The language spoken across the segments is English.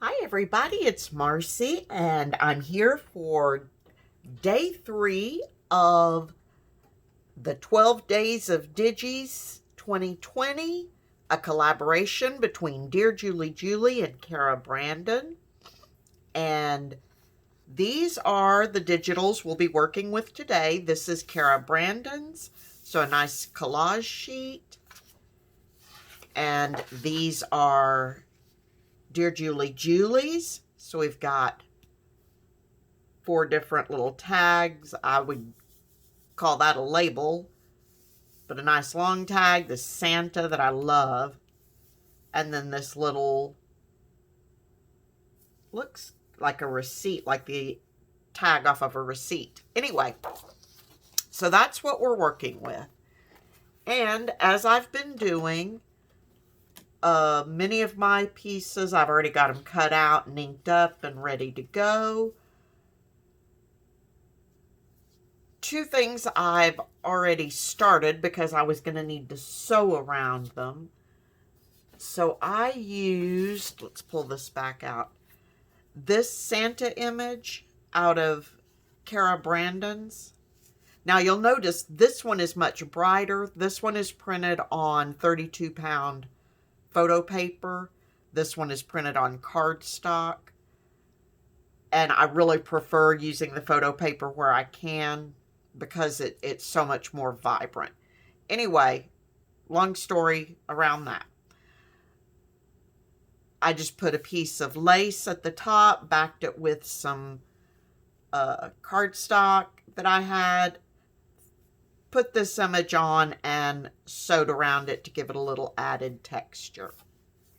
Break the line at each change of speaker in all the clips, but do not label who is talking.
Hi everybody, it's Marcy and I'm here for day 3 of the 12 Days of Digis 2020, a collaboration between Dearjuliejulie and Cara Brandon. And these are the digitals we'll be working with today. This is Cara Brandon's, so a nice collage sheet. And these are Dearjuliejulie's. So we've got 4 different little tags. I would call that a label, but a nice long tag, this Santa that I love, and then this little, looks like a receipt, like the tag off of a receipt. Anyway, so that's what we're working with. And as I've been doing, many of my pieces, I've already got them cut out and inked up and ready to go. 2 things I've already started because I was going to need to sew around them. So I used, let's pull this back out, this Santa image out of Cara Brandon's. Now you'll notice this one is much brighter. This one is printed on 32-pound photo paper. This one is printed on cardstock. And I really prefer using the photo paper where I can, because it's so much more vibrant. Anyway, long story around that. I just put a piece of lace at the top, backed it with some cardstock that I had, put this image on, and sewed around it to give it a little added texture.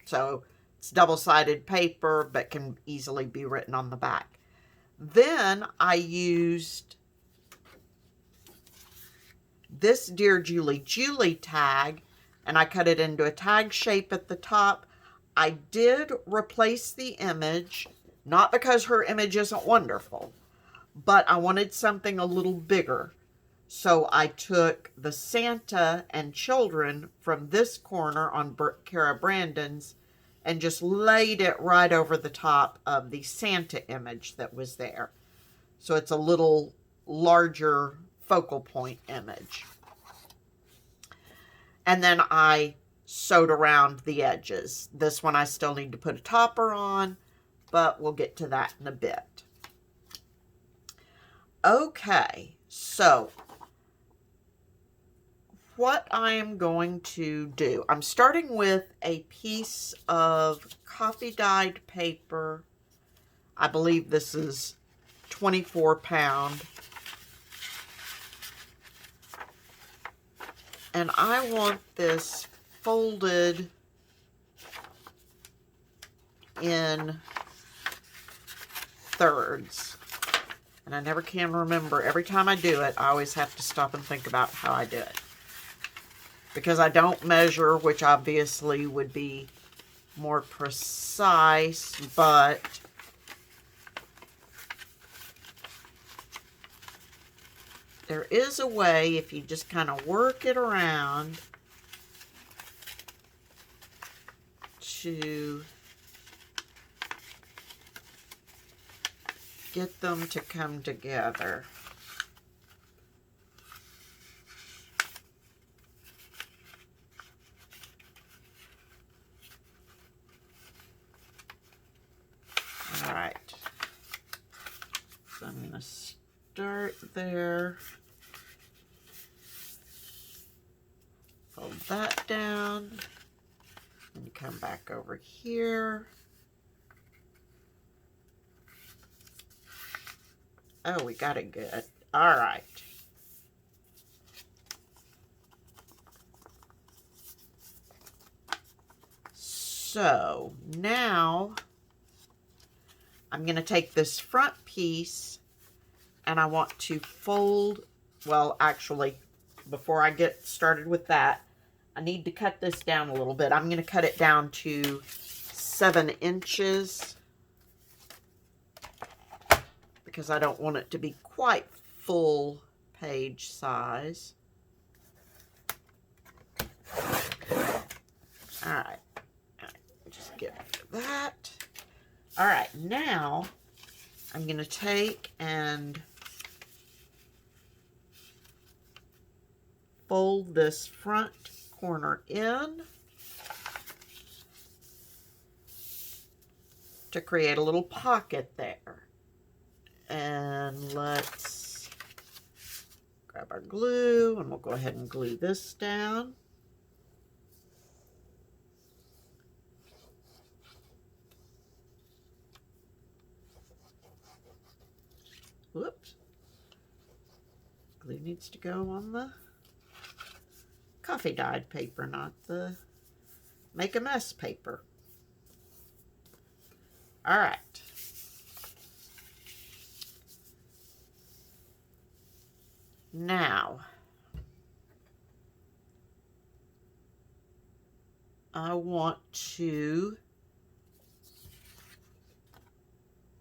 So it's double-sided paper, but can easily be written on the back. Then I used this Dearjuliejulie tag, and I cut it into a tag shape at the top. I did replace the image, not because her image isn't wonderful, but I wanted something a little bigger. So I took the Santa and children from this corner on Cara Brandon's and just laid it right over the top of the Santa image that was there. So it's a little larger focal point image. And then I sewed around the edges. This one I still need to put a topper on, but we'll get to that in a bit. Okay, so what I am going to do, I'm starting with a piece of coffee dyed paper. I believe this is 24-pound. And I want this folded in thirds. And I never can remember. Every time I do it, I always have to stop and think about how I do it. Because I don't measure, which obviously would be more precise, but there is a way, if you just kind of work it around, to get them to come together. All right. So I'm going to start there. Fold that down. And you come back over here. Oh, we got it good. All right. So now I'm going to take this front piece and I want to fold, well, actually, before I get started with that, I need to cut this down a little bit. I'm going to cut it down to 7 inches because I don't want it to be quite full page size. All right, just get rid of that. All right, now I'm going to take and fold this front corner in to create a little pocket there. And let's grab our glue and we'll go ahead and glue this down. Whoops. Glue needs to go on the coffee dyed paper, not the make a mess paper. All right. Now, I want to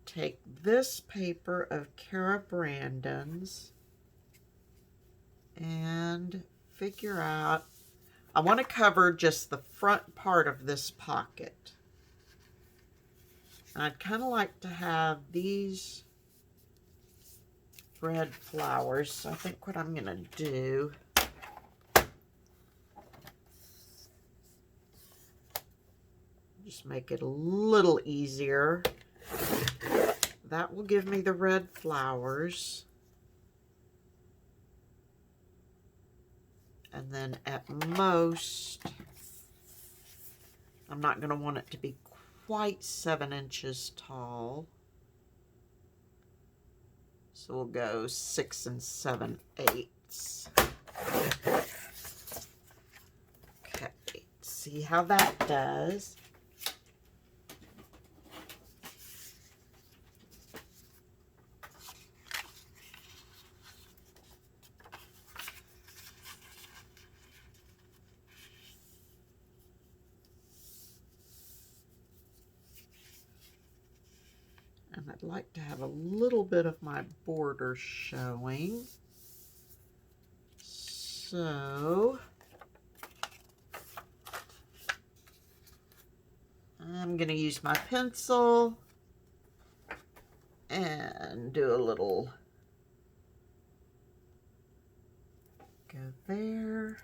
take this paper of Cara Brandon's and figure out, I want to cover just the front part of this pocket. And I'd kind of like to have these red flowers. So I think what I'm going to do, just make it a little easier. That will give me the red flowers. And then at most, I'm not going to want it to be quite 7 inches tall. So we'll go 6 7/8. Okay, see how that does. And I'd like to have a little bit of my border showing. So I'm going to use my pencil and do a little, go there.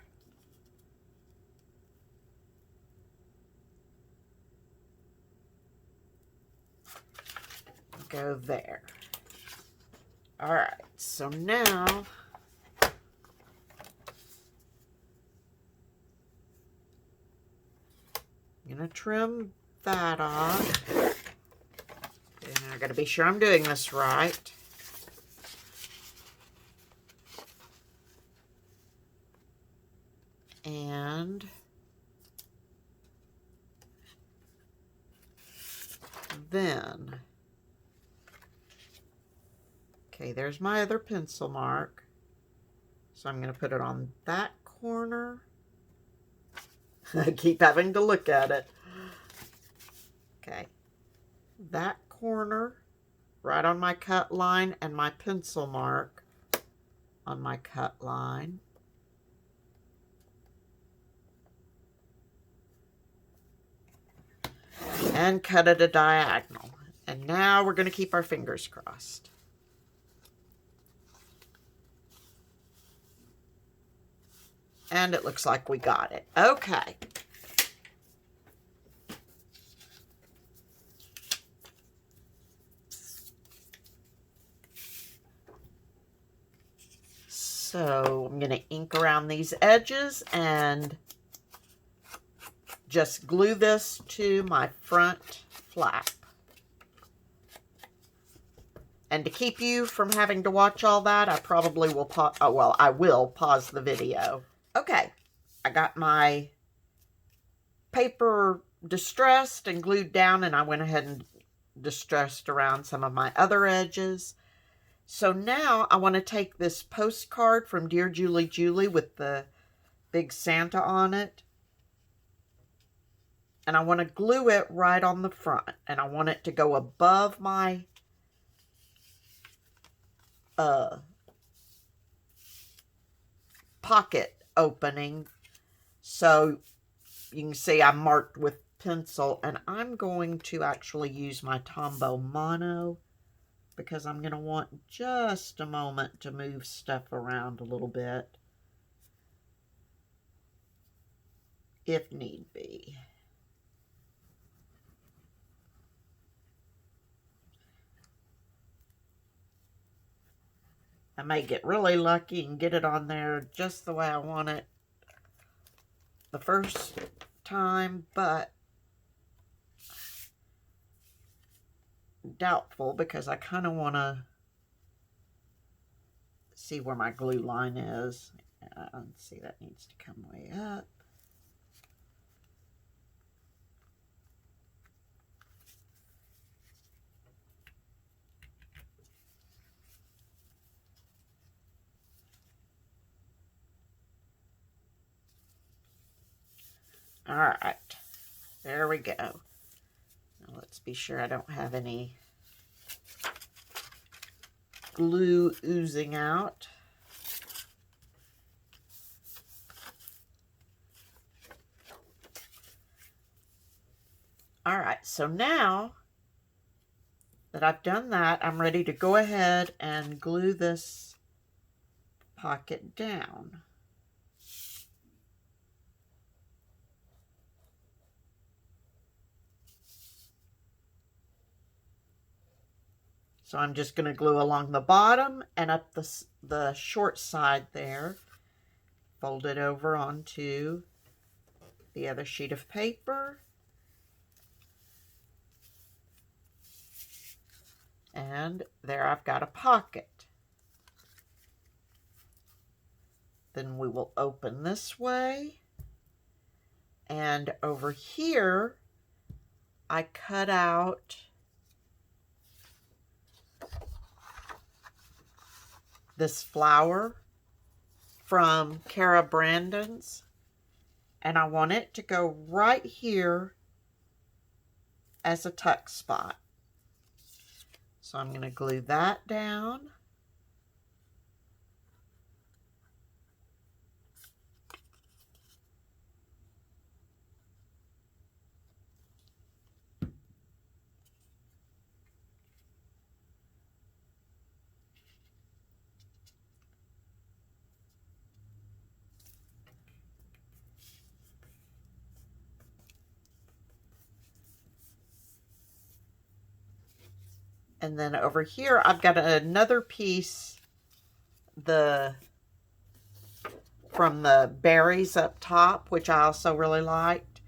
Go there. All right, so now I'm gonna trim that off. And I gotta be sure I'm doing this right. And then, okay, there's my other pencil mark. So I'm going to put it on that corner. I keep having to look at it. Okay, that corner right on my cut line and my pencil mark on my cut line. And cut it a diagonal. And now we're going to keep our fingers crossed. And it looks like we got it. Okay. So I'm going to ink around these edges and just glue this to my front flap. And to keep you from having to watch all that, I probably will I will pause the video. Okay, I got my paper distressed and glued down, and I went ahead and distressed around some of my other edges. So now I want to take this postcard from Dearjuliejulie with the big Santa on it, and I want to glue it right on the front, and I want it to go above my pocket opening. So you can see I'm marked with pencil, and I'm going to actually use my Tombow Mono because I'm going to want just a moment to move stuff around a little bit if need be. I may get really lucky and get it on there just the way I want it the first time, but doubtful because I kind of want to see where my glue line is. Let's see, that needs to come way up. All right, there we go. Now let's be sure I don't have any glue oozing out. All right, so now that I've done that, I'm ready to go ahead and glue this pocket down. So I'm just going to glue along the bottom and up the short side there. Fold it over onto the other sheet of paper. And there I've got a pocket. Then we will open this way. And over here, I cut out this flower from Cara Brandon's, and I want it to go right here as a tuck spot. So I'm going to glue that down. And then over here, I've got another piece from the berries up top, which I also really liked.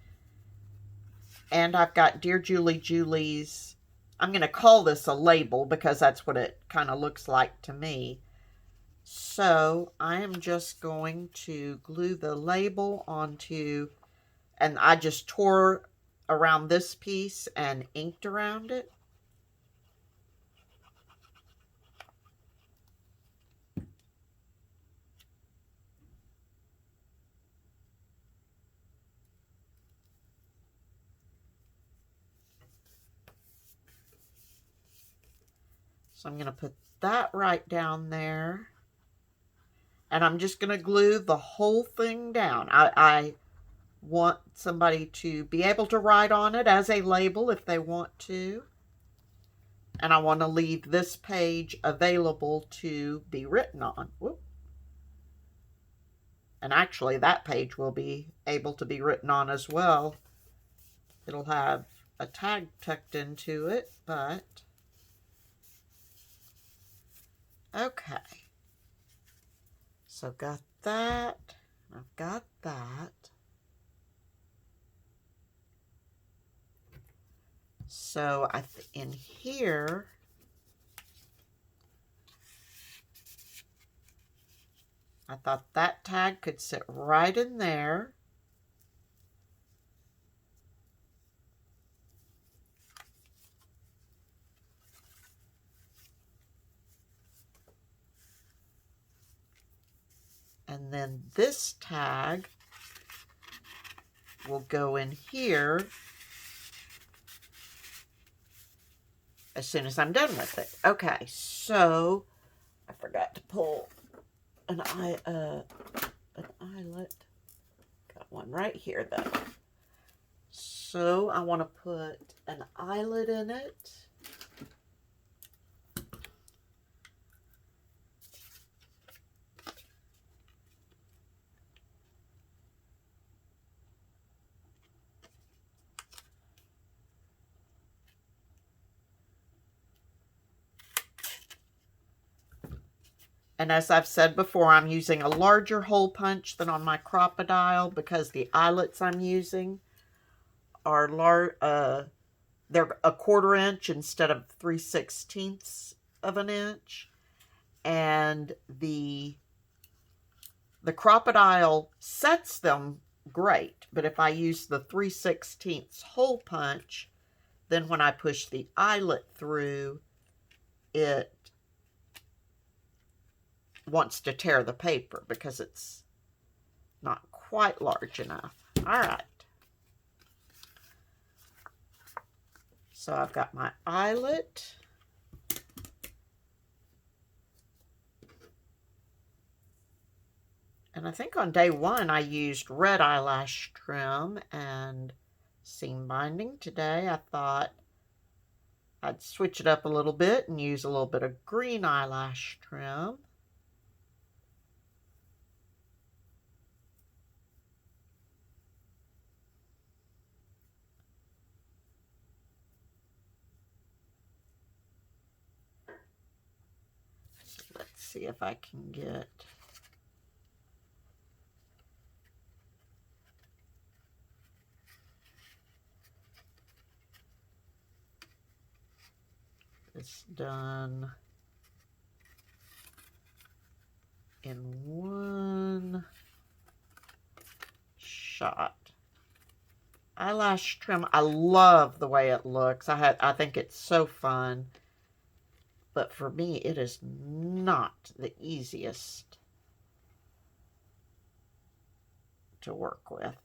And I've got Dearjuliejulie. I'm going to call this a label because that's what it kind of looks like to me. So I am just going to glue the label onto, and I just tore around this piece and inked around it. So I'm going to put that right down there. And I'm just going to glue the whole thing down. I want somebody to be able to write on it as a label if they want to. And I want to leave this page available to be written on. Whoop. And actually that page will be able to be written on as well. It'll have a tag tucked into it, but okay. So got that. I've got that. So in here, I thought that tag could sit right in there. And then this tag will go in here as soon as I'm done with it. Okay, so I forgot to pull an eyelet. Got one right here though. So I want to put an eyelet in it. And as I've said before, I'm using a larger hole punch than on my crocodile because the eyelets I'm using are they're a 1/4 inch instead of 3/16 of an inch. And the crocodile sets them great, but if I use the 3/16 hole punch, then when I push the eyelet through, it wants to tear the paper because it's not quite large enough. All right. So I've got my eyelet. And I think on day 1 I used red eyelash trim and seam binding. Today I thought I'd switch it up a little bit and use a little bit of green eyelash trim. Let's see if I can get this done in one shot. Eyelash trim, I love the way it looks. I think it's so fun. But for me, it is not the easiest to work with.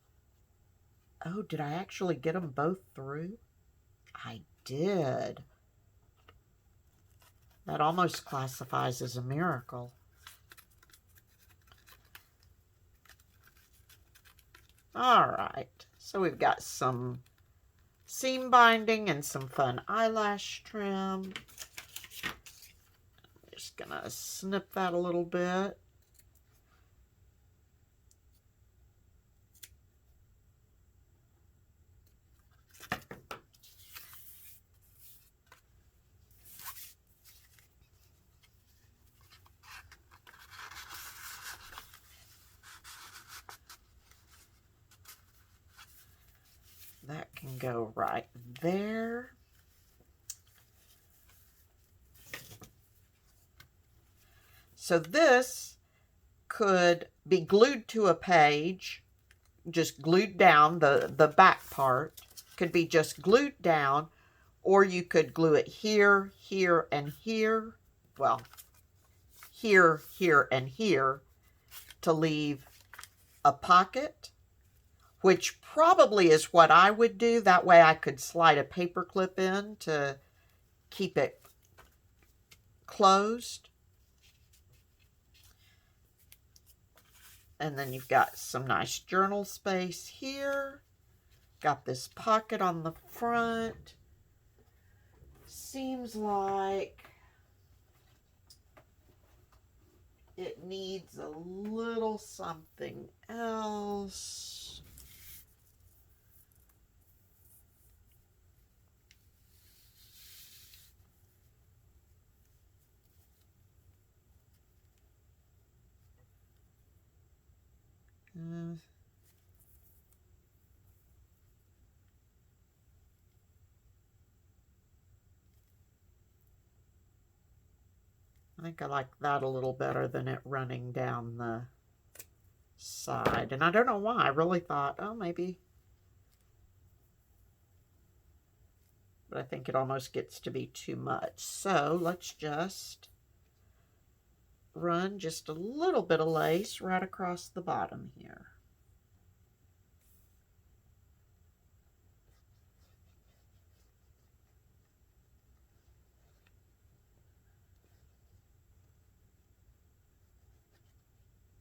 Oh, did I actually get them both through? I did. That almost classifies as a miracle. All right, so we've got some seam binding and some fun eyelash trim. I'm just gonna snip that a little bit. That can go right there. So this could be glued to a page, just glued down, the back part could be just glued down, or you could glue it here, here, and here. Well, here, here, and here to leave a pocket, which probably is what I would do. That way I could slide a paper clip in to keep it closed. And then you've got some nice journal space here. Got this pocket on the front. Seems like it needs a little something else. I think I like that a little better than it running down the side. And I don't know why. I really thought, oh, maybe. But I think it almost gets to be too much. So let's just run just a little bit of lace right across the bottom here.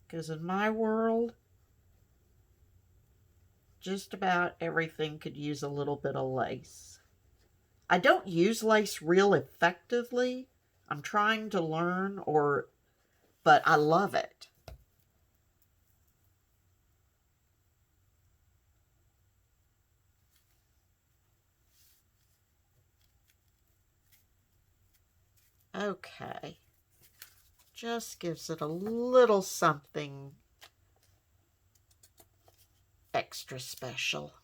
Because in my world, just about everything could use a little bit of lace. I don't use lace real effectively. I'm trying to learn, but I love it. Okay. Just gives it a little something extra special.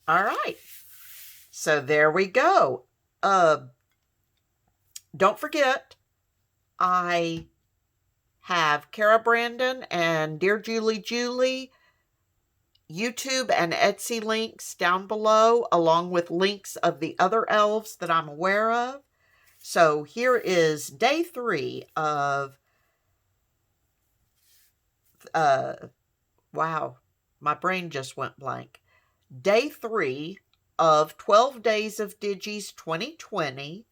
All right. So there we go. Don't forget, I have Cara Brandon and Dearjuliejulie YouTube and Etsy links down below, along with links of the other elves that I'm aware of. So here is day 3 of, wow, my brain just went blank. Day 3 of 12 Days of Digis 2020,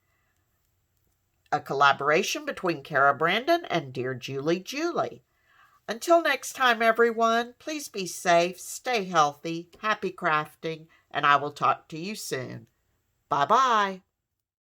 a collaboration between Cara Brandon and Dearjuliejulie. Until next time, everyone, please be safe, stay healthy, happy crafting, and I will talk to you soon. Bye-bye.